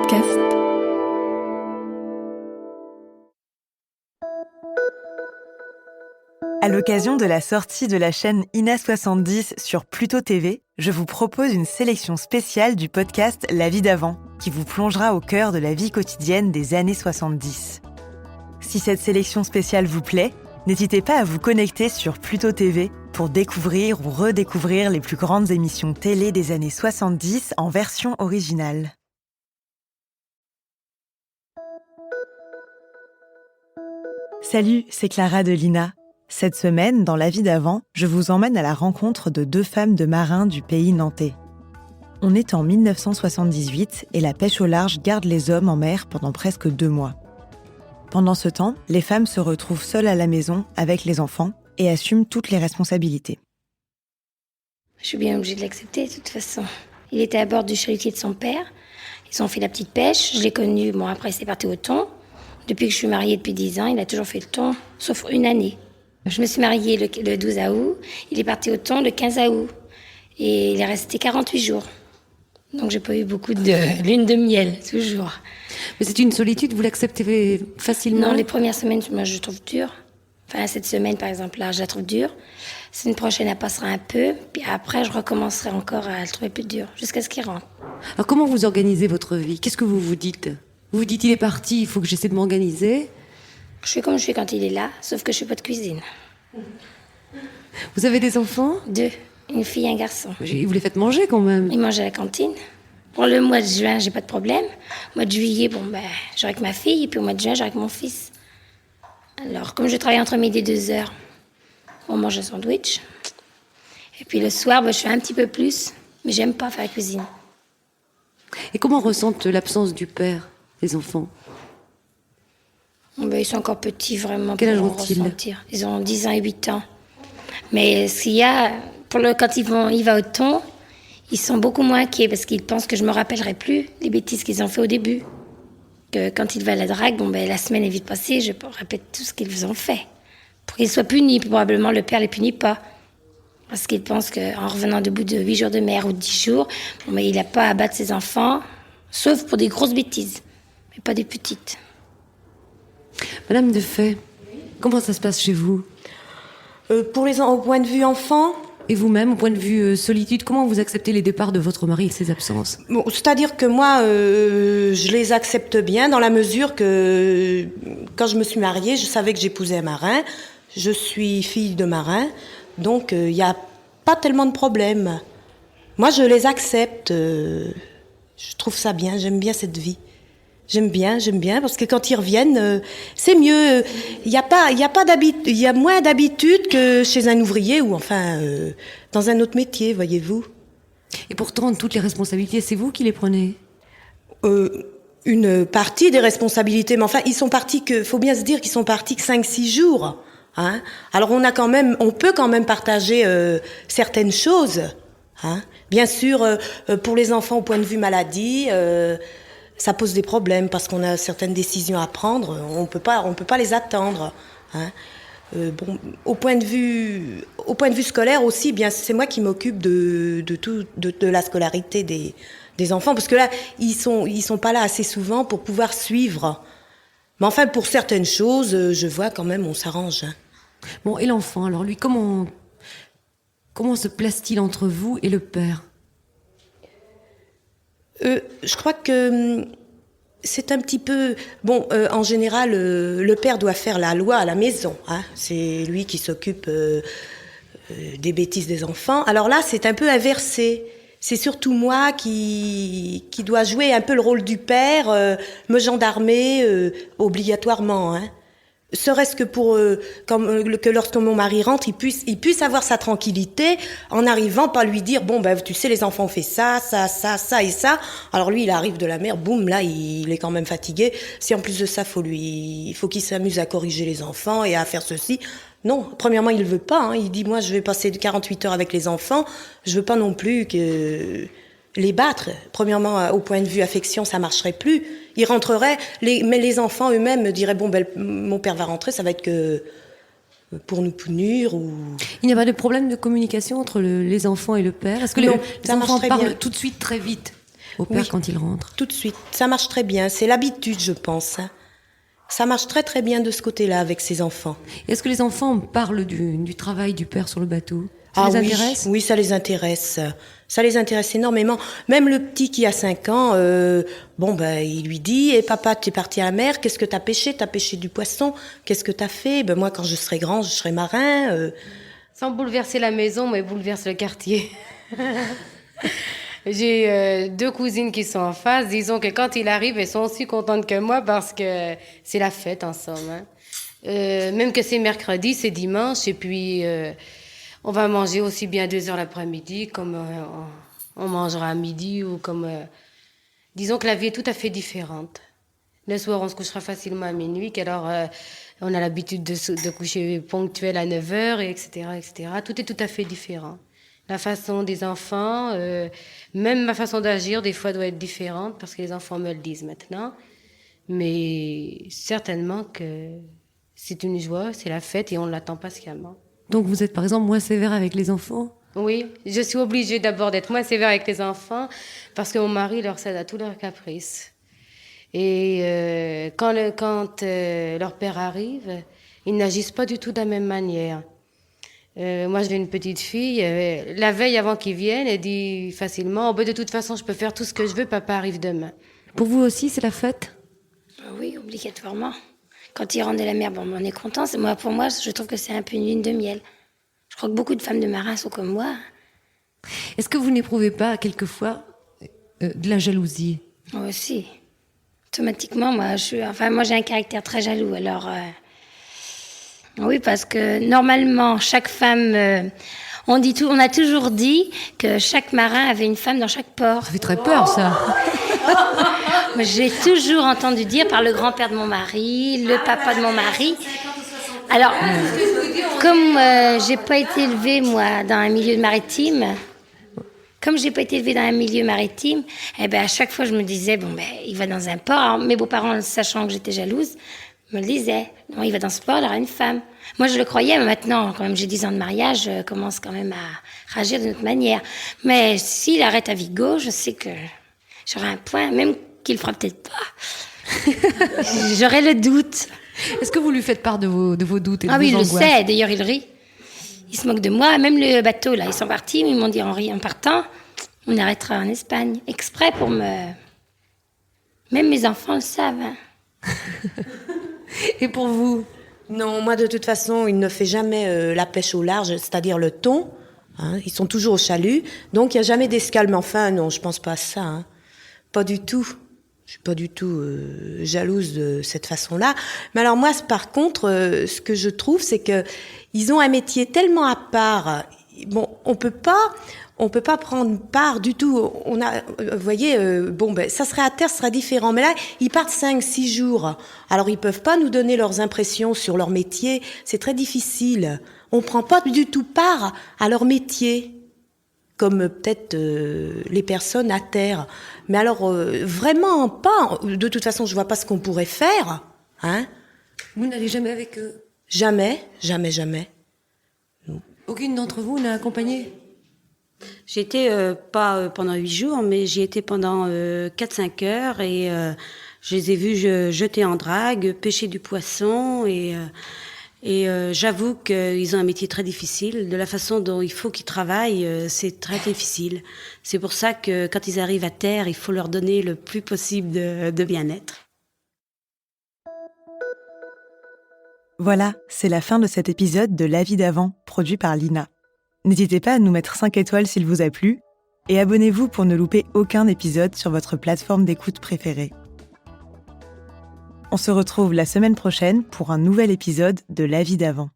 podcast. À l'occasion de la sortie de la chaîne INA70 sur Pluto TV, je vous propose une sélection spéciale du podcast La vie d'avant, qui vous plongera au cœur de la vie quotidienne des années 70. Si cette sélection spéciale vous plaît, n'hésitez pas à vous connecter sur Pluto TV pour découvrir ou redécouvrir les plus grandes émissions télé des années 70 en version originale. Salut, c'est Clara de l'INA. Cette semaine, dans La vie d'avant, je vous emmène à la rencontre de deux femmes de marins du pays nantais. On est en 1978 et la pêche au large garde les hommes en mer pendant presque 2 mois. Pendant ce temps, les femmes se retrouvent seules à la maison avec les enfants et assument toutes les responsabilités. Je suis bien obligée de l'accepter de toute façon. Il était à bord du chalutier de son père. Ils ont fait la petite pêche. Je l'ai connu, après c'est parti au thon. Depuis que je suis mariée depuis 10 ans, il a toujours fait le thon, sauf une année. Je me suis mariée le 12 août, il est parti au thon le 15 août. Et il est resté 48 jours. Donc j'ai pas eu beaucoup de lune de miel, toujours. Mais c'est une solitude, vous l'acceptez facilement? Non, les premières semaines, moi je trouve dur. Enfin, cette semaine, par exemple, là, je la trouve dure. La semaine prochaine, elle passera un peu. Puis après, je recommencerai encore à la trouver plus dure, jusqu'à ce qu'il rentre. Alors comment vous organisez votre vie? Qu'est-ce que vous vous dites? Vous vous dites, il est parti, il faut que j'essaie de m'organiser. Je suis comme je suis quand il est là, sauf que je fais pas de cuisine. Vous avez des enfants? 2, une fille et un garçon. Vous les faites manger quand même. Ils mangent à la cantine. Pour le mois de juin, j'ai pas de problème. Au mois de juillet, je avec ma fille. Et puis au mois de juin, j'ai avec mon fils. Alors, comme je travaille entre midi et 2h, on mange un sandwich. Et puis le soir, je fais un petit peu plus. Mais j'aime pas faire la cuisine. Et comment ressentent l'absence du père, les enfants? Ils sont encore petits, vraiment, Quel âge pour ont-ils? ressentir. Ils ont 10 ans et 8 ans. Mais s'il y a, quand il va au thon, ils sont beaucoup moins inquiets parce qu'ils pensent que je me rappellerai plus les bêtises qu'ils ont fait au début. Que quand il va à la drague, la semaine est vite passée, je répète tout ce qu'ils ont fait. Pour qu'ils soient punis, probablement le père les punit pas. Parce qu'il pense qu'en revenant de bout de 8 jours de mer ou 10 jours, il n'a pas à battre ses enfants, sauf pour des grosses bêtises, mais pas des petites. Madame Defay, comment ça se passe chez vous? Au point de vue enfant, Et vous-même, au point de vue solitude, comment vous acceptez les départs de votre mari et ses absences? c'est-à-dire que moi, je les accepte bien dans la mesure que quand je me suis mariée, je savais que j'épousais un marin. Je suis fille de marin, donc il n'y a pas tellement de problèmes. Moi, je les accepte. Je trouve ça bien, j'aime bien cette vie. J'aime bien, parce que quand ils reviennent, c'est mieux. Il y a moins d'habitude que chez un ouvrier ou dans un autre métier, voyez-vous. Et pourtant, toutes les responsabilités, c'est vous qui les prenez? Une partie des responsabilités, mais ils sont partis faut bien se dire qu'ils sont partis que 5-6 jours. Hein. Alors on peut quand même partager certaines choses. Hein. Bien sûr, pour les enfants au point de vue maladie, ça pose des problèmes parce qu'on a certaines décisions à prendre. On peut pas les attendre. Hein. Au point de vue scolaire aussi, bien c'est moi qui m'occupe de la scolarité des enfants parce que là ils sont pas là assez souvent pour pouvoir suivre. Mais pour certaines choses, je vois quand même on s'arrange. Hein. Bon, et l'enfant, alors lui, comment se place-t-il entre vous et le père? Je crois que c'est un petit peu... en général, le père doit faire la loi à la maison. Hein. C'est lui qui s'occupe des bêtises des enfants. Alors là, c'est un peu inversé. C'est surtout moi qui dois jouer un peu le rôle du père, me gendarmer obligatoirement. Hein. Serait-ce que que lorsque mon mari rentre, il puisse avoir sa tranquillité en arrivant, pas lui dire tu sais les enfants ont fait ça et ça. Alors lui il arrive de la mer, boum là il est quand même fatigué. Si en plus de ça il faut qu'il s'amuse à corriger les enfants et à faire ceci. Non, premièrement il le veut pas. Hein. Il dit moi je vais passer 48 heures avec les enfants, je veux pas non plus que les battre. Premièrement, au point de vue affection, ça marcherait plus. Ils rentreraient, mais les enfants eux-mêmes me diraient mon père va rentrer, ça va être que pour nous punir ou... Il n'y a pas de problème de communication entre les enfants et le père? Est-ce que Non, les ça marche enfants très parlent bien. tout de suite très vite? au père Oui. quand il rentre? Tout de suite. Ça marche très bien. C'est l'habitude, je pense. Hein. Ça marche très très bien de ce côté-là avec ses enfants. Est-ce que les enfants parlent du travail du père sur le bateau? Ça les oui, intéresse? oui, ça les intéresse. Ça les intéresse énormément. Même le petit qui a 5 ans, il lui dit « papa, tu es parti à la mer, qu'est-ce que t'as pêché? T'as pêché du poisson? Qu'est-ce que t'as fait? Moi, quand je serai grand, je serai marin. Sans bouleverser la maison, mais bouleverse le quartier. J'ai 2 cousines qui sont en face. Disons que quand il arrive, elles sont aussi contentes que moi parce que c'est la fête en somme. Hein. Même que c'est mercredi, c'est dimanche, et puis on va manger aussi bien 2 heures l'après-midi, comme on mangera à midi, ou comme... disons que la vie est tout à fait différente. Le soir, on se couchera facilement à minuit, qu'alors on a l'habitude de coucher ponctuel à 9h, etc., etc. Tout est tout à fait différent. La façon des enfants, même ma façon d'agir, des fois, doit être différente, parce que les enfants me le disent maintenant. Mais certainement que c'est une joie, c'est la fête, et on l'attend patiemment. Donc vous êtes par exemple moins sévère avec les enfants? Oui, je suis obligée d'abord d'être moins sévère avec les enfants, parce que mon mari leur cède à tous leurs caprices. Et quand leur père arrive, ils n'agissent pas du tout de la même manière. Moi, j'ai une petite fille. La veille, avant qu'ils viennent, elle dit facilement « de toute façon, je peux faire tout ce que je veux, papa arrive demain. » Pour vous aussi, c'est la fête? Oui, obligatoirement. Quand ils rentrent de la mer, on est content. Pour moi, je trouve que c'est un peu une lune de miel. Je crois que beaucoup de femmes de marins sont comme moi. Est-ce que vous n'éprouvez pas, quelquefois, de la jalousie? Moi aussi. Automatiquement, moi, j'ai un caractère très jaloux. Alors, oui, parce que normalement, chaque femme... on a toujours dit que chaque marin avait une femme dans chaque port. Ça fait très peur, ça. J'ai toujours entendu dire par le grand-père de mon mari, le papa de mon mari. Alors, comme j'ai pas été élevée, moi, dans un milieu maritime... à chaque fois, je me disais, il va dans un port. Alors, mes beaux-parents, sachant que j'étais jalouse, me le disaient. Non, il va dans ce port, il aura une femme. Moi, je le croyais, mais maintenant, quand même, j'ai 10 ans de mariage, je commence quand même à réagir d'une autre manière. Mais s'il arrête à Vigo, je sais que j'aurai un point, même qu'il le fera peut-être pas. J'aurai le doute. Est-ce que vous lui faites part de vos doutes et de vos Oui, il le angoisses? sait. D'ailleurs, il rit. Il se moque de moi. Même le bateau, là, ils sont partis. Ils m'ont dit, Henri, en partant, on arrêtera en Espagne. Exprès pour me... Même mes enfants le savent. Hein. Et pour vous? Non, moi, de toute façon, il ne fait jamais la pêche au large, c'est-à-dire le thon. Hein, ils sont toujours au chalut. Donc, il n'y a jamais d'escale. Mais enfin, non, je pense pas à ça. Hein. Pas du tout. Je suis pas du tout jalouse de cette façon-là. Mais alors moi, par contre, ce que je trouve, c'est que ils ont un métier tellement à part. On peut pas prendre part du tout. On a, vous voyez, ça serait à terre, ce serait différent. Mais là, ils partent 5-6 jours. Alors ils peuvent pas nous donner leurs impressions sur leur métier. C'est très difficile. On prend pas du tout part à leur métier. Comme peut-être les personnes à terre. Mais alors, vraiment pas. De toute façon, je vois pas ce qu'on pourrait faire. Hein? Vous n'allez jamais avec eux? Jamais, jamais, jamais. Aucune d'entre vous n'a accompagné? J'y étais pas pendant 8 jours, mais j'y étais pendant 4-5 heures. Et je les ai vus jeter en drague, pêcher du poisson. Et j'avoue qu'ils ont un métier très difficile. De la façon dont il faut qu'ils travaillent, c'est très difficile. C'est pour ça que quand ils arrivent à terre, il faut leur donner le plus possible de bien-être. Voilà, c'est la fin de cet épisode de La vie d'avant, produit par Lina. N'hésitez pas à nous mettre 5 étoiles s'il vous a plu, et abonnez-vous pour ne louper aucun épisode sur votre plateforme d'écoute préférée. On se retrouve la semaine prochaine pour un nouvel épisode de La vie d'avant.